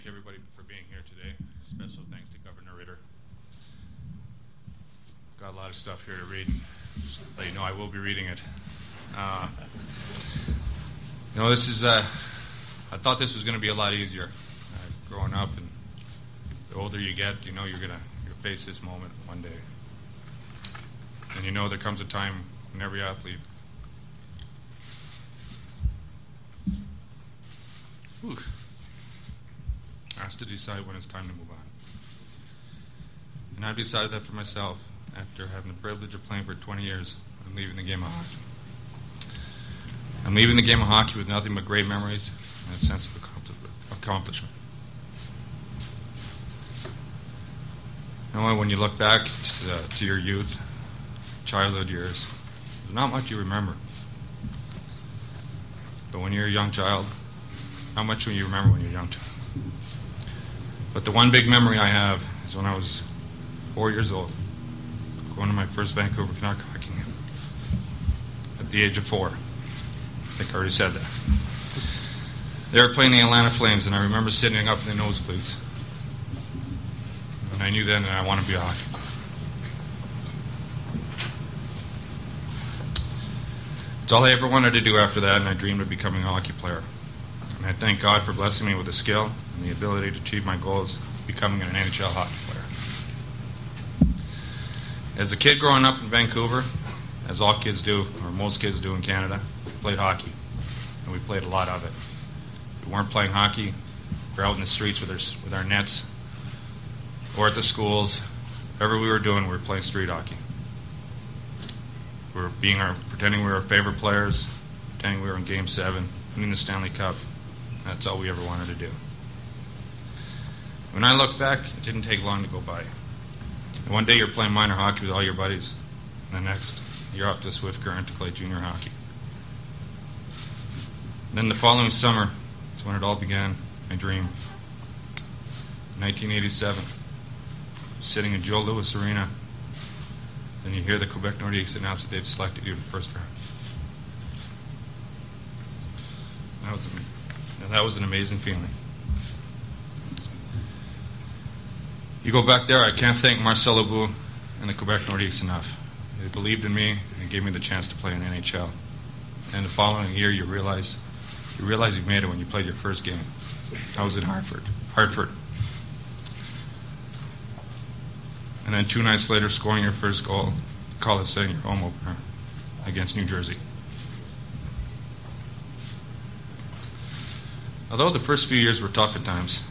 thank everybody for being here today. A special thanks to Governor Ritter. Got a lot of stuff here to read. Just let you know I will be reading it. This is, I thought this was going to be a lot easier. Growing up, and the older you get, you're going to face this moment one day. And there comes a time when every athlete has to decide when it's time to move on. And I've decided that for myself after having the privilege of playing for 20 years. I'm leaving the game of hockey. I'm leaving the game of hockey with nothing but great memories and a sense of accomplishment. When you look back to your youth, childhood years, there's not much you remember. But when you're a young child, not much when you remember when you're a young child. But the one big memory I have is when I was 4 years old, going to my first Vancouver Canuck hockey game at the age of 4. I think I already said that. They were playing the Atlanta Flames, and I remember sitting up in the nosebleeds. And I knew then that I wanted to be a hockey player. It's all I ever wanted to do after that, and I dreamed of becoming a hockey player. And I thank God for blessing me with the skill and the ability to achieve my goals, becoming an NHL hockey player. As a kid growing up in Vancouver, as all kids do, or most kids do in Canada, we played hockey, and we played a lot of it. We weren't playing hockey, we were out in the streets with our nets, or at the schools. Whatever we were doing, we were playing street hockey. We were pretending we were our favorite players, pretending we were in Game 7, winning the Stanley Cup. That's all we ever wanted to do. When I look back, it didn't take long to go by. And one day you're playing minor hockey with all your buddies, and the next, you're off to Swift Current to play junior hockey. And then the following summer is when it all began, my dream. 1987, sitting in Joe Louis Arena, and you hear the Quebec Nordiques announce that they've selected you to the first round. That was an amazing feeling. You go back there, I can't thank Marcel Lebeau and the Quebec Nordiques enough. They believed in me and gave me the chance to play in NHL. And the following year, you realize you've made it when you played your first game. I was in Hartford. And then 2 nights later, scoring your first goal, call it saying your home opener against New Jersey. Although the first few years were tough at times,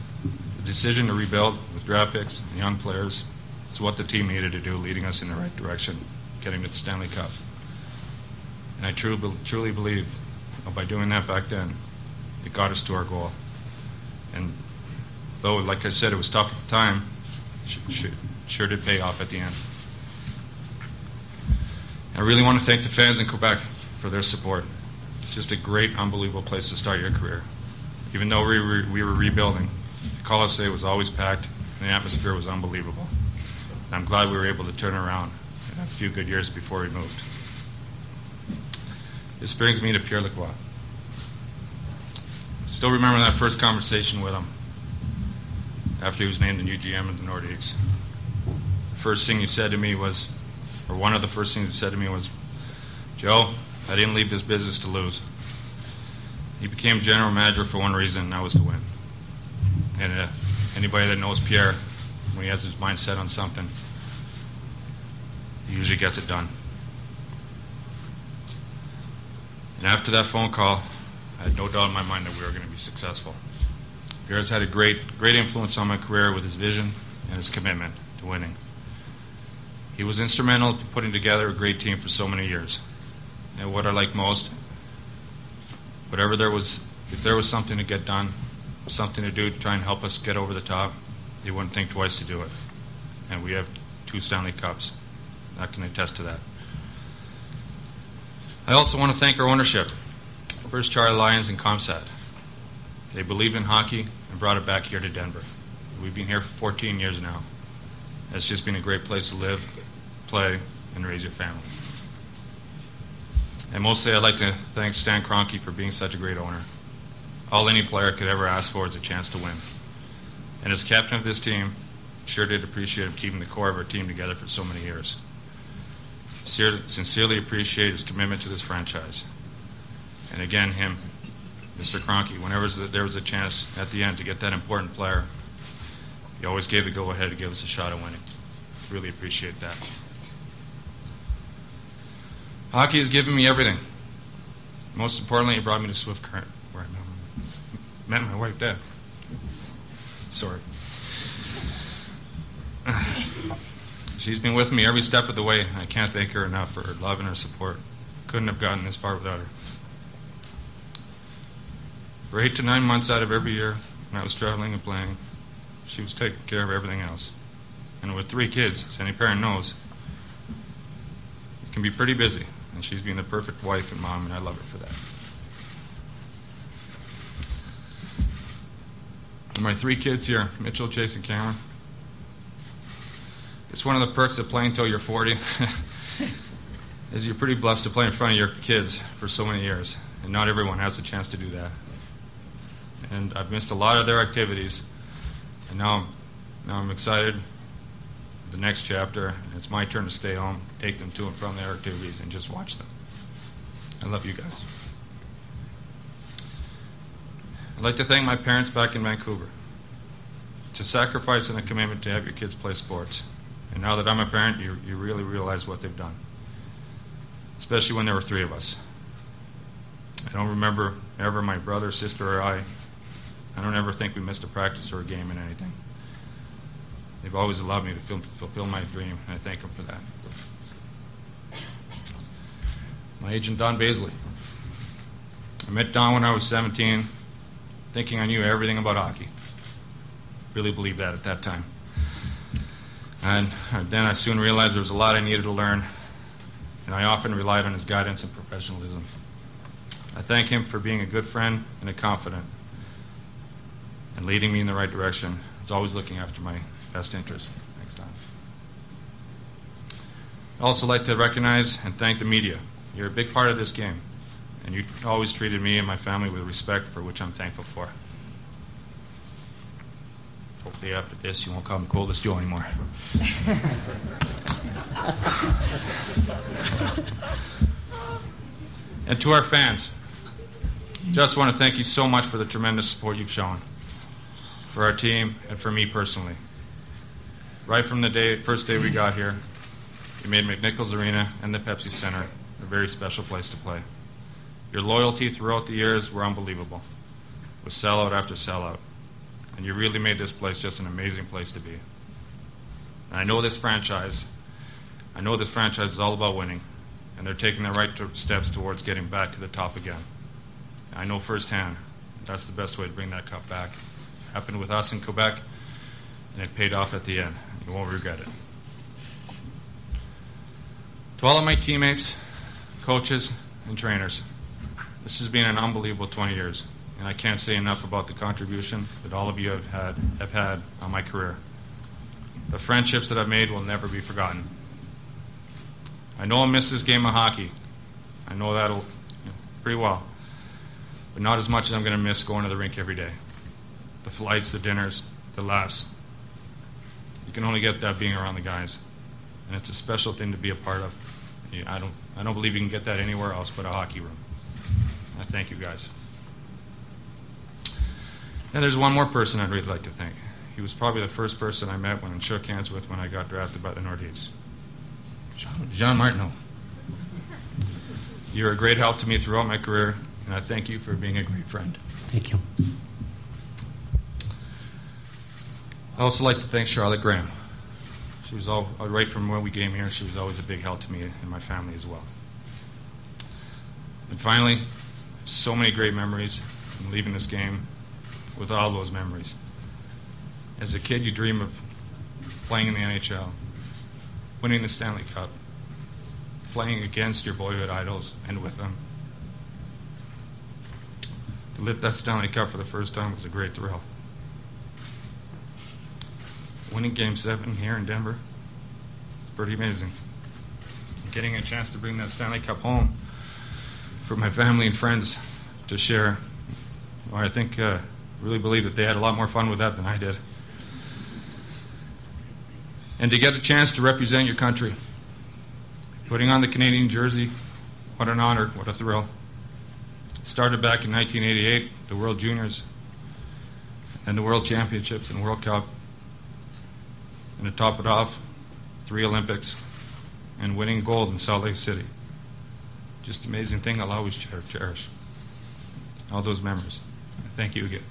the decision to rebuild with draft picks and young players is what the team needed to do, leading us in the right direction, getting to the Stanley Cup. And I truly believe by doing that back then, it got us to our goal. And though, like I said, it was tough at the time, it sure did pay off at the end. I really want to thank the fans in Quebec for their support. It's just a great, unbelievable place to start your career. Even though we were rebuilding, the Colisée was always packed, and the atmosphere was unbelievable. And I'm glad we were able to turn around in a few good years before we moved. This brings me to Pierre Lacroix. Still remember that first conversation with him after he was named the new GM of the Nordiques. The first thing he said to me was, or one of the first things he said to me was, "Joe, I didn't leave this business to lose." He became general manager for one reason, and that was to win. And anybody that knows Pierre, when he has his mind set on something, he usually gets it done. And after that phone call, I had no doubt in my mind that we were going to be successful. Pierre's had a great influence on my career with his vision and his commitment to winning. He was instrumental in putting together a great team for so many years. And what I like most, if there was something to get done, something to do to try and help us get over the top, he wouldn't think twice to do it. And we have 2 Stanley Cups. I can attest to that. I also want to thank our ownership, First Charlie Lions and Comsat. They believed in hockey and brought it back here to Denver. We've been here for 14 years now. It's just been a great place to live, play, and raise your family. And mostly I'd like to thank Stan Kroenke for being such a great owner. All any player could ever ask for is a chance to win. And as captain of this team, sure did appreciate him keeping the core of our team together for so many years. Sincerely appreciate his commitment to this franchise. And again, him, Mr. Kroenke, whenever there was a chance at the end to get that important player, he always gave the go-ahead to give us a shot at winning. Really appreciate that. Hockey has given me everything. Most importantly, it brought me to Swift Current, where I met my wife, Deb. Sorry. She's been with me every step of the way. I can't thank her enough for her love and her support. Couldn't have gotten this far without her. For 8 to 9 months out of every year, when I was traveling and playing, she was taking care of everything else. And with 3 kids, as any parent knows, it can be pretty busy. And she's been the perfect wife and mom, and I love her for that. And my 3 kids here, Mitchell, Chase, and Cameron. It's one of the perks of playing until you're 40, is you're pretty blessed to play in front of your kids for so many years, and not everyone has a chance to do that. And I've missed a lot of their activities, and now I'm excited for the next chapter, and it's my turn to stay home, take them to and from their activities, and just watch them. I love you guys. I'd like to thank my parents back in Vancouver. It's a sacrifice and a commitment to have your kids play sports. And now that I'm a parent, you really realize what they've done, especially when there were 3 of us. I don't remember ever my brother, sister, or I don't ever think we missed a practice or a game in anything. They've always allowed me to fulfill my dream, and I thank them for that. My agent, Don Baisley. I met Don when I was 17, thinking I knew everything about hockey. Really believed that at that time. And then I soon realized there was a lot I needed to learn, and I often relied on his guidance and professionalism. I thank him for being a good friend and a confidant, and leading me in the right direction. He's always looking after my best interests. Thanks, Don. I'd also like to recognize and thank the media. You're a big part of this game, and you always treated me and my family with respect, for which I'm thankful for. Hopefully after this you won't call me Coldest Joe anymore. And to our fans, just want to thank you so much for the tremendous support you've shown for our team and for me personally. Right from the first day we got here, you made McNichols Arena and the Pepsi Center a very special place to play. Your loyalty throughout the years were unbelievable, with sellout after sellout. And you really made this place just an amazing place to be. And I know this franchise is all about winning, and they're taking the right steps towards getting back to the top again. And I know firsthand that's the best way to bring that cup back. It happened with us in Quebec, and it paid off at the end. You won't regret it. To all of my teammates, coaches, and trainers, this has been an unbelievable 20 years. And I can't say enough about the contribution that all of you have had on my career. The friendships that I've made will never be forgotten. I know I'll miss this game of hockey. I know that pretty well. But not as much as I'm going to miss going to the rink every day. The flights, the dinners, the laughs. You can only get that being around the guys. And it's a special thing to be a part of. I don't believe you can get that anywhere else but a hockey room. I thank you guys. And there's one more person I'd really like to thank. He was probably the first person I met and shook hands with when I got drafted by the Nordiques. Jean Martineau. You're a great help to me throughout my career, and I thank you for being a great friend. Thank you. I'd also like to thank Charlotte Graham. She was right from when we came here, she was always a big help to me and my family as well. And finally, so many great memories from leaving this game with all those memories. As a kid, you dream of playing in the NHL, winning the Stanley Cup, playing against your boyhood idols and with them. To lift that Stanley Cup for the first time was a great thrill. Winning Game 7 here in Denver, it's pretty amazing. Getting a chance to bring that Stanley Cup home for my family and friends to share. Well, I think, really believe that they had a lot more fun with that than I did. and to get a chance to represent your country. Putting on the Canadian jersey, what an honor, what a thrill. It started back in 1988, the World Juniors, and the World Championships and World Cup. And to top it off, 3 Olympics, and winning gold in Salt Lake City. Just an amazing thing I'll always cherish. All those memories. Thank you again.